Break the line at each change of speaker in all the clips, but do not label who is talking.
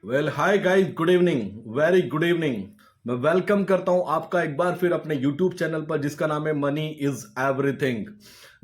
Well hi guys, good evening, very good evening. मैं welcome करता हूं आपका एक बार फिर अपने यूट्यूब चैनल पर जिसका नाम है मनी इज एवरीथिंग।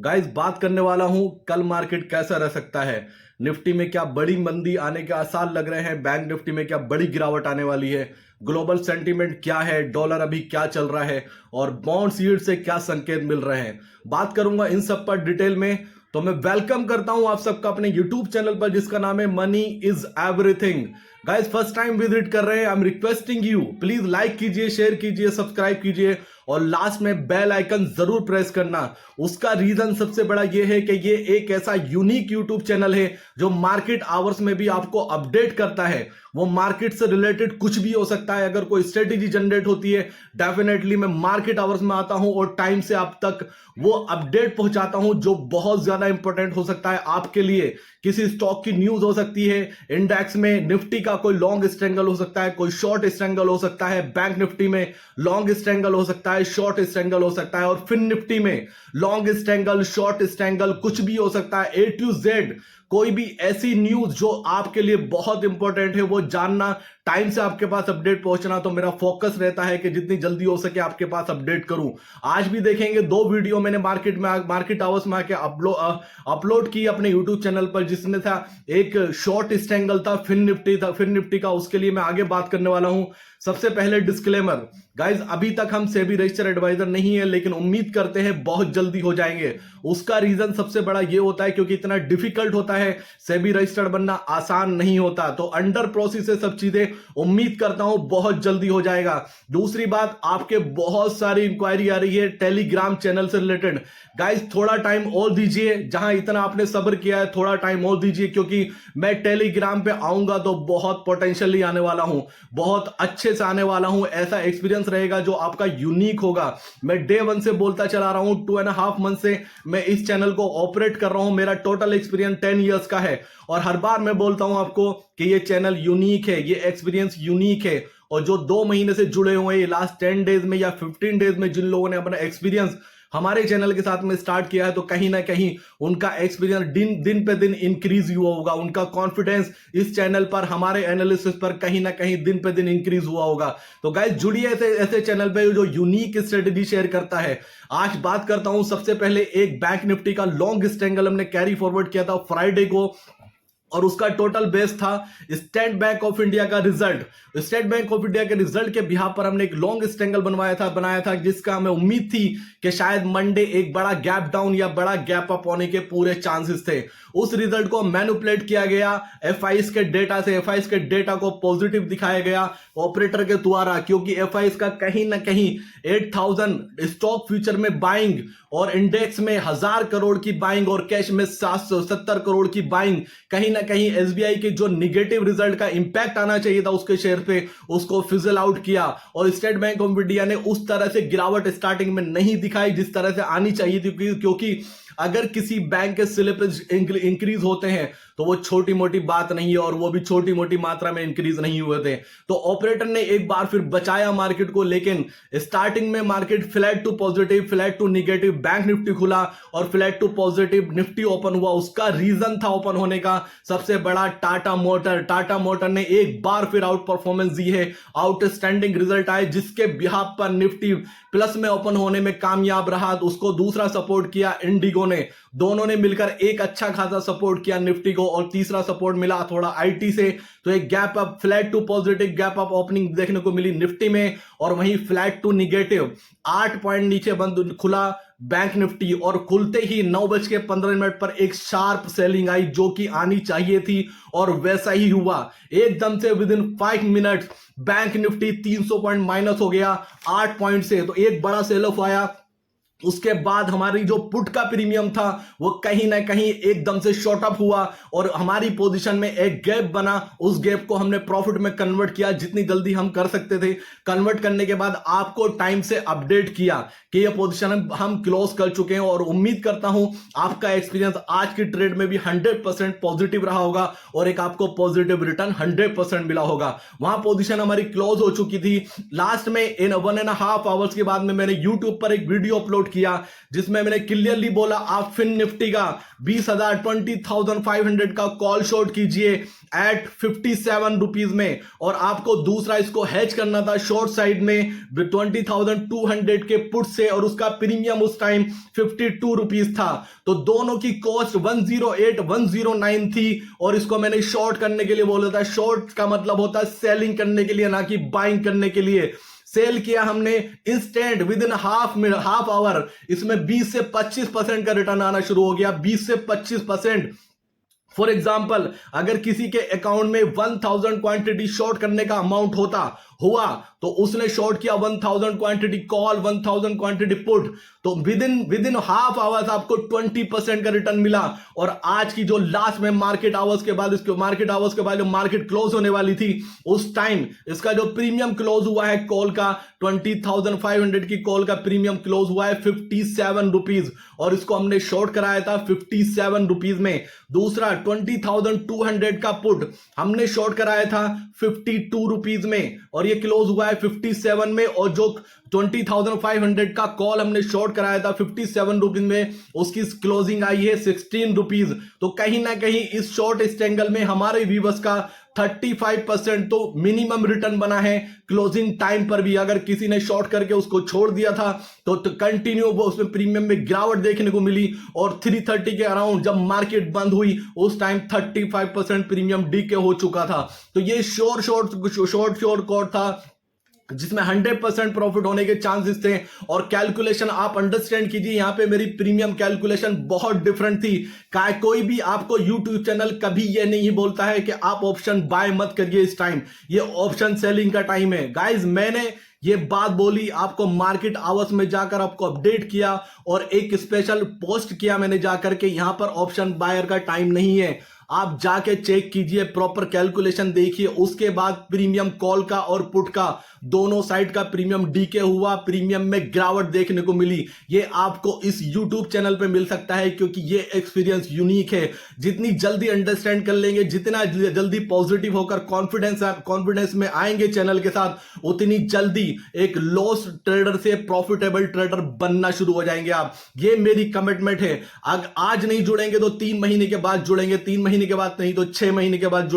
गाइस, बात करने वाला हूं कल मार्केट कैसा रह सकता है। निफ्टी में क्या बड़ी मंदी आने के आसार लग रहे हैं, बैंक निफ्टी में क्या बड़ी गिरावट आने वाली है, ग्लोबल सेंटीमेंट क्या है, डॉलर अभी क्या चल रहा है और बॉन्ड यील्ड से क्या संकेत मिल रहे हैं, बात करूंगा इन सब पर डिटेल में। तो मैं वेलकम करता हूं आप सबका अपने यूट्यूब चैनल पर जिसका नाम है money is everything. Guys, first time visit कर रहे हैं, I am requesting you please like कीजिए, शेयर कीजिए, सब्सक्राइब कीजिए और लास्ट में बेल आइकन जरूर प्रेस करना। उसका रीजन सबसे बड़ा यह है कि ये एक ऐसा यूनिक यूट्यूब चैनल है जो मार्केट आवर्स में भी आपको अपडेट करता है। वो मार्केट से रिलेटेड कुछ भी हो सकता है, अगर कोई स्ट्रेटेजी जनरेट होती है डेफिनेटली मैं मार्केट आवर्स में आता हूं और टाइम से आप तक वो अपडेट पहुंचाता हूं जो बहुत ज्यादा इंपॉर्टेंट हो सकता है आपके लिए। किसी स्टॉक की न्यूज हो सकती है, इंडेक्स में निफ्टी का कोई लॉन्ग स्ट्रेंगल हो सकता है, कोई शॉर्ट स्ट्रेंगल हो सकता है, बैंक निफ्टी में लॉन्ग स्ट्रेंगल हो सकता है, शॉर्ट स्ट्रेंगल हो सकता है और फिन निफ्टी में लॉन्ग स्ट्रेंगल, शॉर्ट स्ट्रेंगल कुछ भी हो सकता है। ए टू जेड कोई भी ऐसी न्यूज जो आपके लिए बहुत इंपॉर्टेंट है वो जानना, टाइम से आपके पास अपडेट पहुंचना, तो मेरा फोकस रहता है कि जितनी जल्दी हो सके आपके पास अपडेट करूं। आज भी देखेंगे दो वीडियो मैंने मार्केट आवर्स में आके अपलोड की अपने यूट्यूब चैनल पर, जिसमें था एक शॉर्ट स्ट्रेंगल था, फिन निफ्टी का, उसके लिए मैं आगे बात करने वाला हूं। सबसे पहले डिस्क्लेमर, गाइज अभी तक हम सेबी रजिस्टर्ड एडवाइजर नहीं है, लेकिन उम्मीद करते हैं बहुत जल्दी हो जाएंगे। उसका रीजन सबसे बड़ा ये होता है क्योंकि इतना डिफिकल्ट होता है, सेबी रजिस्टर्ड बनना आसान नहीं होता, तो अंडर प्रोसेस है सब चीजें, उम्मीद करता हूं बहुत जल्दी हो जाएगा। दूसरी बात, आपके बहुत सारी इंक्वायरी आ रही है टेलीग्राम चैनल से रिलेटेड। गाइज थोड़ा टाइम और दीजिए, जहां इतना आपने सब्र किया है थोड़ा टाइम और दीजिए, क्योंकि मैं टेलीग्राम पे आऊंगा तो बहुत पोटेंशियली आने वाला हूं, बहुत अच्छे से आने वाला हूं। ऐसा एक्सपीरियंस रहेगा जो आपका यूनिक होगा। मैं डे वन से बोलता चला रहा हूं, 2.5 मंथ से मैं इस चैनल को ऑपरेट कर रहा हूं, मेरा टोटल एक्सपीरियंस 10 इयर्स का है और हर बार मैं बोलता हूं आपको कि ये चैनल यूनिक है, ये एक्सपीरियंस यूनिक है। और जो 2 महीने से जुड़े हुए हैं, लास्ट 10 डेज में या 15 डेज में जिन लोगों ने अपना एक्सपीरियंस हमारे चैनल के साथ में स्टार्ट किया है, तो कहीं ना कहीं उनका एक्सपीरियंस दिन पे दिन इंक्रीज हुआ होगा, उनका कॉन्फिडेंस इस चैनल पर, हमारे एनालिसिस पर कहीं ना कहीं दिन पे दिन इंक्रीज हुआ होगा। तो गाइस जुड़िए ऐसे ऐसे चैनल पे जो यूनिक स्ट्रेटेजी शेयर करता है। आज बात करता हूं सबसे पहले एक बैंक निफ्टी का लॉन्ग स्ट्रेंगल हमने कैरी फॉरवर्ड किया था फ्राइडे को और उसका टोटल बेस था स्टेट बैंक ऑफ इंडिया का result. State bank of India के रिजल्ट के बिहाफ पर हमने एक लॉन्ग स्ट्रेंगल बनाया था जिसका हमें उम्मीद थी कि शायद मंडे एक बड़ा गैप डाउन या बड़ा गैप अप होने के पूरे चांसेस थे। उस रिजल्ट को मैनिपुलेट किया गया एफआईएस के डेटा से, एफआईएस के डेटा को पॉजिटिव दिखाया गया ऑपरेटर के द्वारा, क्योंकि एफआईएस का कहीं ना कहीं 8000 स्टॉक फ्यूचर में बाइंग और इंडेक्स में 1000 करोड़ की बाइंग और कैश में 770 करोड़ की बाइंग, कहीं ना कहीं एसबीआई के जो निगेटिव रिजल्ट का इंपैक्ट आना चाहिए था उसके शेयर पे, उसको फिजल आउट किया। और स्टेट बैंक ऑफ इंडिया ने उस तरह से गिरावट स्टार्टिंग में नहीं दिखाई जिस तरह से आनी चाहिए थी, क्योंकि अगर किसी बैंक के स्लिपेज इंक्रीज होते हैं तो वो छोटी मोटी बात नहीं है और वो भी छोटी मोटी मात्रा में इंक्रीज नहीं हुए थे। तो ऑपरेटर ने एक बार फिर बचाया मार्केट को, लेकिन स्टार्टिंग में market flat to positive, flat to negative, bank Nifty खुला और flat to positive Nifty open हुआ। उसका रीजन था ओपन होने का सबसे बड़ा टाटा मोटर ने एक बार फिर आउट परफॉर्मेंस दी है, आउटस्टैंडिंग रिजल्ट आए जिसके बिहाफ पर निफ्टी प्लस में ओपन होने में कामयाब रहा। तो उसको दूसरा सपोर्ट किया इंडिगो ने, दोनों ने मिलकर एक अच्छा खासा सपोर्ट किया निफ्टी को और तीसरा सपोर्ट मिला थोड़ा आईटी से। तो एक gap up, flat to positive gap up opening देखने को मिली निफ्टी में और वहीं फ्लैट टू निगेटिव 8 पॉइंट नीचे बंद खुला बैंक निफ्टी और खुलते ही 9:15 पर एक शार्प सेलिंग आई जो कि आनी चाहिए थी और वैसा ही हुआ। एकदम से with in 5 minute bank Nifty 300 point minus हो गया 8 पॉइंट से, तो एक बड़ा सेल ऑफ आया। उसके बाद हमारी जो पुट का प्रीमियम था वो कहीं ना कहीं एकदम से शॉर्ट अप हुआ और हमारी पोजीशन में एक गैप बना। उस गैप को हमने प्रॉफिट में कन्वर्ट किया जितनी जल्दी हम कर सकते थे। कन्वर्ट करने के बाद आपको टाइम से अपडेट किया कि ये पोजीशन हम क्लोज कर चुके हैं और उम्मीद करता हूं आपका एक्सपीरियंस आज की ट्रेड में भी 100% पॉजिटिव रहा होगा और एक आपको पॉजिटिव रिटर्न 100% मिला होगा। वहां पोजीशन हमारी क्लोज हो चुकी थी। लास्ट में इन 1.5 आवर्स के बाद में मैंने यूट्यूब पर एक वीडियो अपलोड किया, जिसमें मैंने क्लियरली बोला आप फिन निफ्टी का 20,500 का कॉल शॉर्ट कीजिए एट 57 रुपीज में, और आपको दूसरा इसको हेज करना था शॉर्ट साइड में 20,200 के पुट से, और उसका प्रीमियम उस टाइम 52 रुपीज था। तो दोनों की कॉस्ट 108 109 थी, और इसको मैंने शॉर्ट करने के लिए बोला था। शॉर्ट का मतलब होता है सेलिंग करने के लिए, ना कि बाइंग करने के लिए। सेल किया हमने instant with in half hour, इसमें 20 से 25% का रिटर्न आना शुरू हो गया, 20 से 25%। फॉर एग्जाम्पल, अगर किसी के अकाउंट में 1000 क्वांटिटी शॉर्ट करने का अमाउंट हुआ तो उसने शॉर्ट किया 1000 क्वांटिटी कॉल, 1000 क्वांटिटी पुट, तो विद इन हाफ आवर्स आपको 20% का रिटर्न मिला। और आज की जो लास्ट में मार्केट आवर्स के बाद जो मार्केट क्लोज होने वाली थी, उस टाइम इसका जो प्रीमियम क्लोज हुआ है कॉल का, 20,500 की कॉल का प्रीमियम क्लोज हुआ है 57 रुपीज, और इसको हमने शॉर्ट कराया था 57 रुपीज में। दूसरा 20,200 का पुट हमने शॉर्ट कराया था 52 रुपीज में, और ये क्लोज हुआ है 57 में। और जो 20,500 का कॉल हमने शॉर्ट कराया था 57 रुपीज में, उसकी क्लोजिंग आई है 16 रुपीज। तो कहीं ना कहीं इस शॉर्ट स्ट्रैंगल में हमारे व्यूअर्स का 35% तो मिनिमम रिटर्न बना है क्लोजिंग टाइम पर भी। अगर किसी ने शॉर्ट करके उसको छोड़ दिया था तो कंटिन्यू वो उसमें प्रीमियम में गिरावट देखने को मिली, और 330 के अराउंड जब मार्केट बंद हुई उस टाइम 35% प्रीमियम डीके हो चुका था। तो ये शॉर्ट कॉल था जिसमें 100% प्रॉफिट होने के चांसेस थे। और कैलकुलेशन आप अंडरस्टैंड कीजिए, यहां पे मेरी प्रीमियम कैलकुलेशन बहुत डिफरेंट थी। कोई भी आपको यूट्यूब चैनल कभी ये नहीं बोलता है कि आप ऑप्शन बाय मत करिए इस टाइम, ये ऑप्शन सेलिंग का टाइम है। गाइज, मैंने ये बात बोली, आपको मार्केट आवर्स में जाकर आपको अपडेट किया, और एक स्पेशल पोस्ट किया मैंने जाकर के यहां पर ऑप्शन बायर का टाइम नहीं है। आप जाके चेक कीजिए, प्रॉपर कैलकुलेशन देखिए, उसके बाद प्रीमियम कॉल का और पुट का दोनों साइड का प्रीमियम डीके हुआ, प्रीमियम में गिरावट देखने को मिली। ये आपको इस YouTube चैनल पे मिल सकता है, क्योंकि ये एक्सपीरियंस यूनिक है। जितनी जल्दी अंडरस्टैंड कर लेंगे, जितना जल्दी पॉजिटिव होकर कॉन्फिडेंस में आएंगे चैनल के साथ, उतनी जल्दी एक लॉस ट्रेडर से प्रॉफिटेबल ट्रेडर बनना शुरू हो जाएंगे आप। ये मेरी कमिटमेंट है। आज नहीं जुड़ेंगे तो 3 महीने के बाद जुड़ेंगे, 3 महीने के बाद नहीं तो 6 महीने के बाद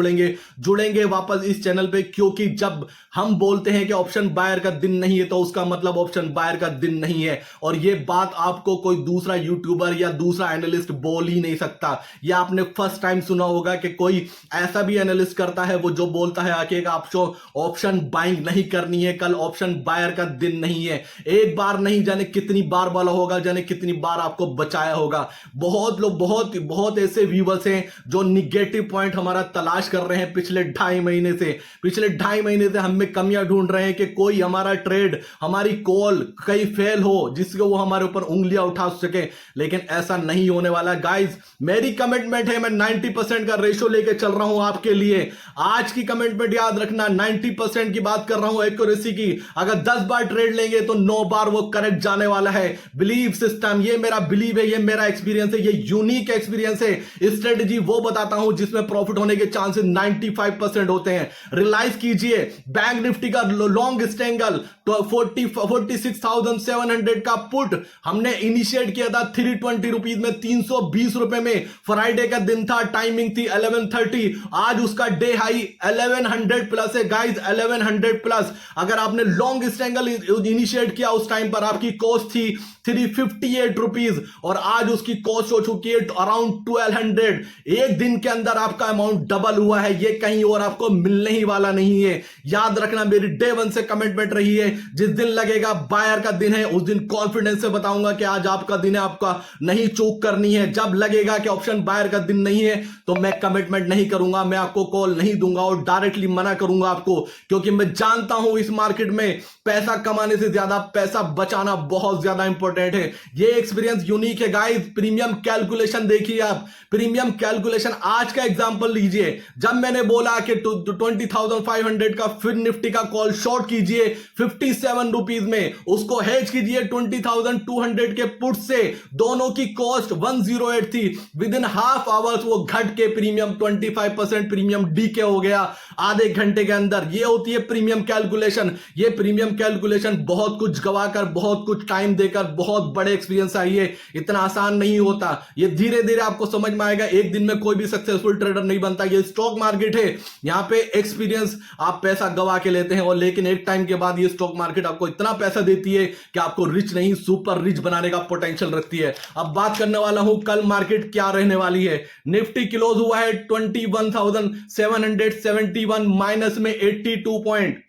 जुड़ेंगे वापस इस चैनल पे। क्योंकि जब हम बोलते हैं कि ऑप्शन बायर का दिन नहीं है, तो उसका मतलब ऑप्शन बायर का दिन नहीं है। और ये बात आपको कोई दूसरा यूट्यूबर या दूसरा एनालिस्ट बोल ही नहीं सकता। ये आपने फर्स्ट टाइम सुना होगा कि कोई ऐसा भी एनालिस्ट करता है वो जो बोलता है आके आपको ऑप्शन बाइंग नहीं करनी है, कल ऑप्शन बायर का दिन नहीं है। एक बार नहीं जाने कितनी बार बोला होगा, जाने कितनी बार आपको बचाया होगा। बहुत लोग बहुत ऐसे व्यूअर्स हैं जो निगेटिव पॉइंट हमारा तलाश कर रहे हैं पिछले 2.5 महीने से हम में कमियां ढूंढ रहे हैं कि कोई हमारा ट्रेड, हमारी कॉल कहीं फेल हो जिसको वो हमारे ऊपर उंगलियां उठा सके। लेकिन ऐसा नहीं होने वाला गाइज। मेरी कमिटमेंट है, मैं 90% का रेशो लेके चल रहा हूं आपके लिए। आज की कमिटमेंट याद रखना, 90% की बात कर रहा हूं एक्यूरेसी की। अगर 10 बार ट्रेड लेंगे तो 9 बार वो करेक्ट जाने वाला है। बिलीव सिस्टम, ये मेरा बिलीव है, ये मेरा एक्सपीरियंस है, ये यूनिक एक्सपीरियंस है। स्ट्रेटेजी वो बताता हूं जिसमें प्रॉफिट होने के चांसेस 95% होते हैं। रियलाइज कीजिए, बैंक निफ्टी का लॉन्ग स्ट्रैंगल 46,700 का पुट हमने इनिशिएट किया था 320 रुपीज में, 320 रुपए में। फ्राइडे का दिन था, टाइमिंग थी 11:30। आज उसका डे हाई 1100 प्लस है गाइस, 1100 प्लस। अगर आपने लॉन्ग स्ट्रैंगल इनिशिएट किया उस टाइम पर आपकी कॉस्ट थी 358 रुपीज, और आज उसकी कॉस्ट हो चुकी है अराउंड 1200। एक दिन के अंदर आपका अमाउंट डबल हुआ है, ये कहीं और आपको मिलने ही वाला नहीं है। याद रखना, मेरी डे 1 से कमिटमेंट रही है, जिस दिन लगेगा बायर का दिन है उस दिन कॉन्फिडेंस से बताऊंगा कि आज आपका दिन है, आपका नहीं चूक करनी है। जब लगेगा कि ऑप्शन बायर का दिन नहीं है तो मैं कमिटमेंट नहीं करूंगा, मैं आपको कॉल नहीं दूंगा और डायरेक्टली मना करूंगा आपको। क्योंकि मैं जानता हूं इस मार्केट में पैसा कमाने से ज्यादा पैसा बचाना बहुत ज्यादा इंपॉर्टेंट है। ये एक्सपीरियंस यूनिक है गाइस। प्रीमियम कैलकुलेशन देखिए आप, प्रीमियम कैलकुलेशन आज का एग्जांपल लीजिए, जब मैंने बोला कि 20,500 का फिर निफ्टी का कॉल शॉर्ट कीजिए 57 रुपीज में, उसको हेज कीजिए 20,200 के पुट से, दोनों की कॉस्ट 108 थी। विद इन हाफ आवर्स वो घट के प्रीमियम 25% प्रीमियम डीके हो गया आधे घंटे के अंदर। ये होती है प्रीमियम कैलकुलेशन। ये प्रीमियम कैलकुलेशन बहुत कुछ गवाकर, बहुत कुछ टाइम देकर, बहुत बड़े एक्सपीरियंस आई है, इतना आसान नहीं होता। ये धीरे धीरे आपको समझ में आएगा। एक दिन में कोई भी सक्सेसफुल ट्रेडर नहीं बनता। ये स्टॉक मार्केट है, यहां पे एक्सपीरियंस आप पैसा गवा के लेते हैं, और लेकिन एक टाइम के बाद ये स्टॉक मार्केट आपको इतना पैसा देती है कि आपको रिच नहीं सुपर रिच बनाने का पोटेंशियल रखती है। अब बात करने वाला हूं कल मार्केट क्या रहने वाली है। निफ्टी क्लोज हुआ है 21,771 माइनस में 82 point.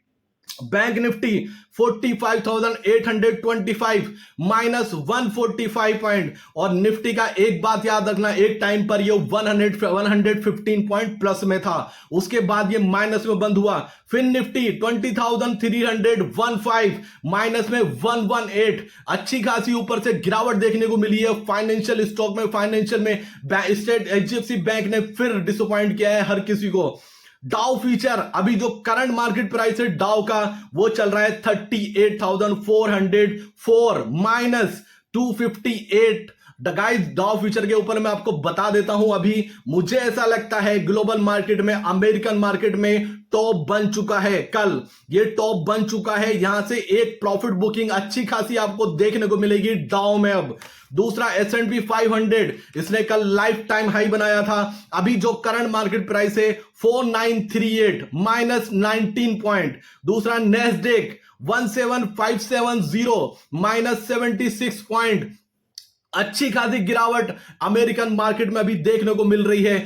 Bank Nifty 45,825 minus 145 point. और निफ्टी का एक बात याद रखना, एक टाइम पर ये 115 पॉइंट प्लस में था, उसके बाद ये माइनस में बंद हुआ। फिर निफ्टी 20,315 माइनस में 118। अच्छी खासी ऊपर से गिरावट देखने को मिली है फाइनेंशियल स्टॉक में। फाइनेंशियल में स्टेट HDFC बैंक ने फिर डिसअपॉइंट किया है हर किसी को। डाउ फ्यूचर अभी जो करंट मार्केट प्राइस है डाउ का, वो चल रहा है 38,404 माइनस 258। गाइस डाउ फ्यूचर के ऊपर मैं आपको बता देता हूं, अभी मुझे ऐसा लगता है ग्लोबल मार्केट में, अमेरिकन मार्केट में टॉप बन चुका है। कल ये टॉप बन चुका है, यहां से एक प्रॉफिट बुकिंग अच्छी खासी आपको देखने को मिलेगी डाउ में। अब दूसरा S&P 500, इसने कल लाइफ टाइम हाई बनाया था। अभी जो करंट मार्केट प्राइस है 4938 माइनस 19 पॉइंट। दूसरा नेस्डेक 17570 माइनस 76 पॉइंट। अच्छी खासी गिरावट अमेरिकन मार्केट में अभी देखने को मिल रही है।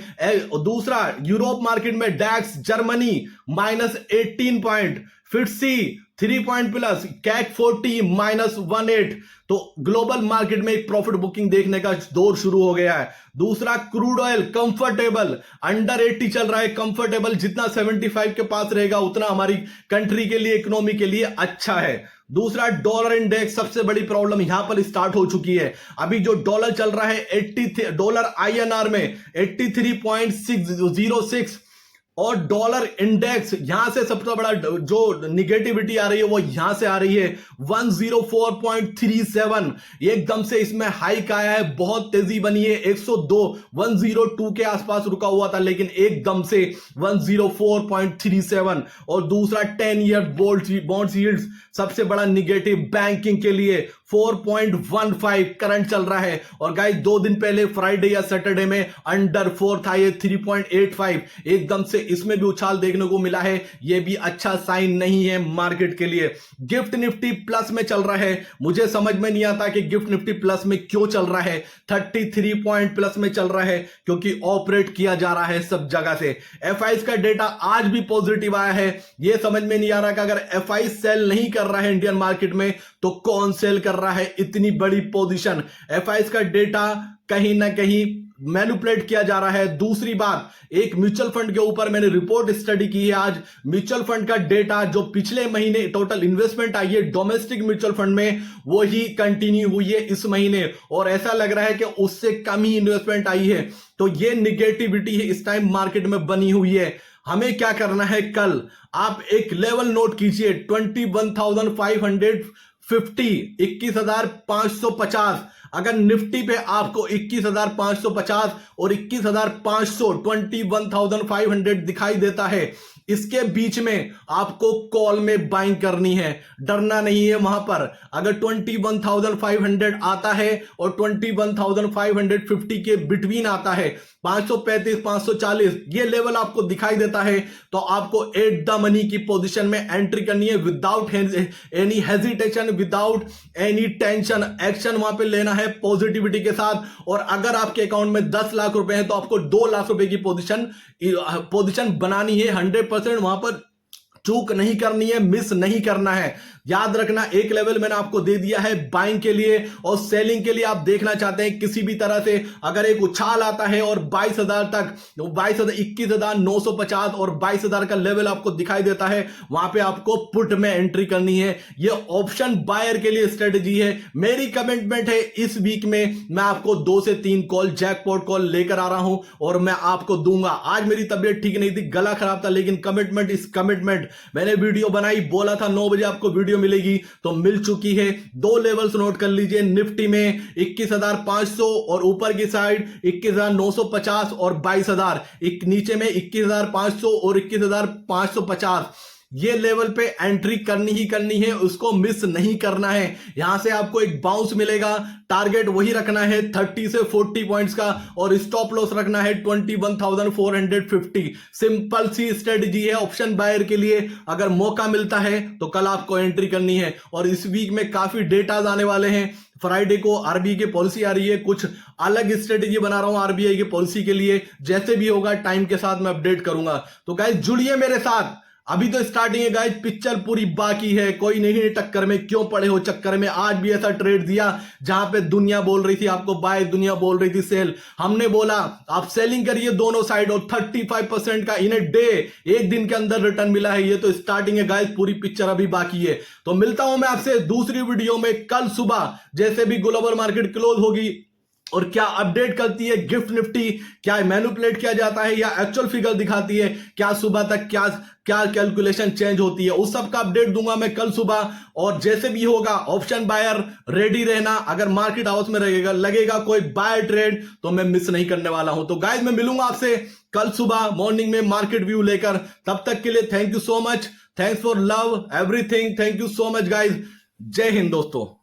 दूसरा यूरोप मार्केट में DAX Germany minus 18 point, FTSE 3 point plus, CAC 40 minus 18। तो ग्लोबल मार्केट में एक प्रॉफिट बुकिंग देखने का दौर शुरू हो गया है। दूसरा क्रूड ऑयल कंफर्टेबल अंडर 80 चल रहा है। कंफर्टेबल जितना 75 के पास रहेगा उतना हमारी कंट्री के लिए, इकोनॉमी के लिए अच्छा है। दूसरा डॉलर इंडेक्स, सबसे बड़ी प्रॉब्लम यहां पर स्टार्ट हो चुकी है। अभी जो डॉलर चल रहा है 83 डॉलर INR में 83.606, और डॉलर इंडेक्स यहां से सबसे बड़ा जो निगेटिविटी आ रही है वो यहां से आ रही है 104.37। एकदम से इसमें हाइक आया है, बहुत तेजी बनी है। 102 के आसपास रुका हुआ था, लेकिन एकदम से 104.37। और दूसरा 10 ईयर बॉन्ड यील्ड्स, सबसे बड़ा निगेटिव बैंकिंग के लिए 4.15 करंट चल रहा है। और गाइस 2 दिन पहले फ्राइडे या सैटरडे में अंडर 4 था, ये 3.85। एकदम से इसमें भी उछाल देखने को मिला है, ये भी अच्छा साइन नहीं है मार्केट के लिए। गिफ्ट निफ्टी प्लस में चल रहा है। मुझे समझ में नहीं आता कि गिफ्ट निफ्टी प्लस में क्यों चल रहा है। 33 पॉइंट प्लस में चल रहा है, क्योंकि ऑपरेट किया जा रहा है सब जगह से। FIs का डेटा आज भी पॉजिटिव आया है। यह समझ में नहीं आ रहा कि अगर FI सेल नहीं कर रहा है इंडियन मार्केट में तो कौन सेल कर रहा है इतनी बड़ी पोजीशन। FIs का डेटा कहीं ना कहीं मैनिपुलेट किया जा रहा है। दूसरी बात, एक म्यूचुअल फंड के ऊपर मैंने रिपोर्ट स्टडी की है आज। म्यूचुअल फंड का डेटा जो पिछले महीने टोटल इन्वेस्टमेंट आई है डोमेस्टिक म्यूचुअल फंड में, वो ही कंटिन्यू हुई है इस महीने, और ऐसा लग रहा है कि उससे कम ही इन्वेस्टमेंट आई है। तो ये निगेटिविटी है इस टाइम मार्केट में बनी हुई है। हमें क्या करना है, कल आप एक लेवल नोट कीजिए 21,550, 21,550। अगर निफ्टी पे आपको 21,550 और 21,500 21,500 दिखाई देता है, इसके बीच में आपको कॉल में बाइंग करनी है, डरना नहीं है वहां पर। अगर 21,500 आता है और 21,550 के बिटवीन आता है, 535 540 ये लेवल आपको दिखाई देता है, तो आपको एट द मनी की पोजीशन में एंट्री करनी है without any hesitation, without any tension. Action वहां पे लेना है पॉजिटिविटी के साथ। और अगर आपके अकाउंट में 10 लाख रुपए हैं तो आपको 2 लाख रुपए की पोजीशन बनानी है। 100% वहां पर चूक नहीं करनी है, मिस नहीं करना है। याद रखना, एक लेवल मैंने आपको दे दिया है बाइंग के लिए और सेलिंग के लिए। आप देखना चाहते हैं किसी भी तरह से अगर एक उछाल आता है और 22,000 तक, 21,950 और 22,000 का लेवल आपको दिखाई देता है, वहां पे आपको पुट में एंट्री करनी है। ये ऑप्शन बायर के लिए स्ट्रेटेजी है। मेरी कमिटमेंट है, इस वीक में मैं आपको 2 से 3 कॉल, जैकपॉट कॉल लेकर आ रहा हूं और मैं आपको दूंगा। आज मेरी तबीयत ठीक नहीं थी, गला खराब था, लेकिन कमिटमेंट इस कमिटमेंट। मैंने वीडियो बनाई, बोला था 9 बजे आपको वीडियो मिलेगी, तो मिल चुकी है। 2 लेवल्स नोट कर लीजिए। निफ्टी में 21,500 और ऊपर की साइड 21,950 और 22,000, एक नीचे में 21,500 और 21,550। ये लेवल पे एंट्री करनी ही करनी है, उसको मिस नहीं करना है। यहां से आपको एक बाउंस मिलेगा, टारगेट वही रखना है 30 से 40 पॉइंट्स का और स्टॉप लॉस रखना है 21,450। सिंपल सी स्ट्रेटजी है ऑप्शन बायर के लिए। अगर मौका मिलता है तो कल आपको एंट्री करनी है। और इस वीक में काफी डेटाज आने वाले हैं। फ्राइडे को आरबीआई की पॉलिसी आ रही है, कुछ अलग स्ट्रेटेजी बना रहा हूं आरबीआई की पॉलिसी के लिए। जैसे भी होगा टाइम के साथ मैं अपडेट करूंगा। तो गाइस जुड़िए मेरे साथ, अभी तो स्टार्टिंग है गाइस, पिक्चर पूरी बाकी है। कोई नहीं टक्कर में क्यों पड़े हो चक्कर में। आज भी ऐसा ट्रेड दिया जहां पे दुनिया बोल रही थी आपको बाय, दुनिया बोल रही थी सेल। हमने बोला आप सेलिंग करिए दोनों साइड और 35% का इन ए डे, एक दिन के अंदर रिटर्न मिला है। ये तो स्टार्टिंग है गाइस, पूरी पिक्चर अभी बाकी है। तो मिलता हूं मैं आपसे दूसरी वीडियो में कल सुबह, जैसे भी ग्लोबल मार्केट क्लोज होगी और क्या अपडेट करती है गिफ्ट निफ्टी, क्या मैनिपुलेट किया जाता है या एक्चुअल फिगर दिखाती है, क्या सुबह तक क्या क्या कैलकुलेशन चेंज होती है, उस सब का अपडेट दूंगा मैं कल सुबह। और जैसे भी होगा ऑप्शन बायर रेडी रहना। अगर मार्केट हाउस में लगेगा कोई बाय ट्रेड तो मैं मिस नहीं करने वाला हूं। तो गाइस मैं मिलूंगा आपसे कल सुबह मॉर्निंग में मार्केट व्यू लेकर। तब तक के लिए thank you so much, thanks for love everything, thank you so much guys. जय हिंद दोस्तों।